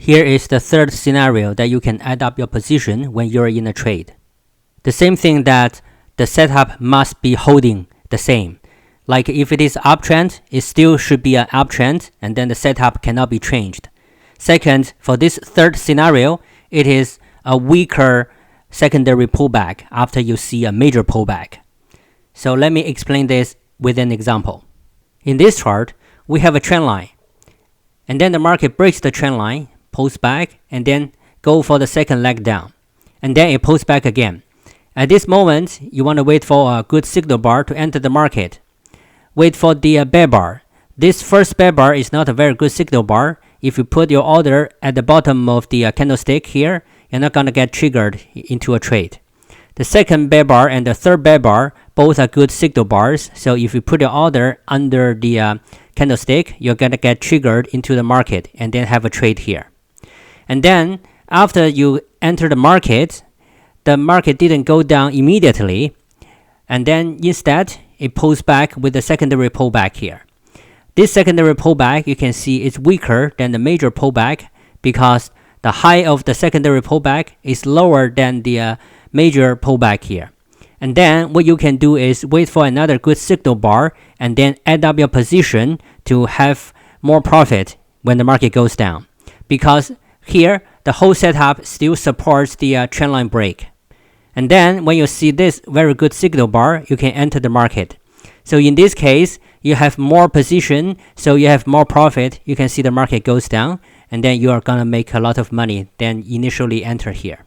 Here is the third scenario that you can add up your position when you're in a trade. The same thing that the setup must be holding the same. Like if it is uptrend, it still should be an uptrend, and then the setup cannot be changed. Second, for this third scenario, it is a weaker secondary pullback after you see a major pullback. So let me explain this with an example. In this chart, we have a trend line, and then the market breaks the trend line, pulls back, and then go for the second leg down, and then it pulls back again. At this moment, you want to wait for a good signal bar to enter the market. Wait for the bear bar. This first bear bar is not a very good signal bar. If you put your order at the bottom of the candlestick here, you're not going to get triggered into a trade. The second bear bar and the third bear bar, both are good signal bars. So if you put your order under the candlestick, you're going to get triggered into the market and then have a trade here. And then after you enter the market didn't go down immediately. And then instead, it pulls back with the secondary pullback here. This secondary pullback, you can see it's weaker than the major pullback because the high of the secondary pullback is lower than the major pullback here. And then what you can do is wait for another good signal bar and then add up your position to have more profit when the market goes down. Because here, the whole setup still supports the trendline break. And then when you see this very good signal bar, you can enter the market. So in this case, you have more position, so you have more profit. You can see the market goes down, and then you are going to make a lot of money than initially enter here.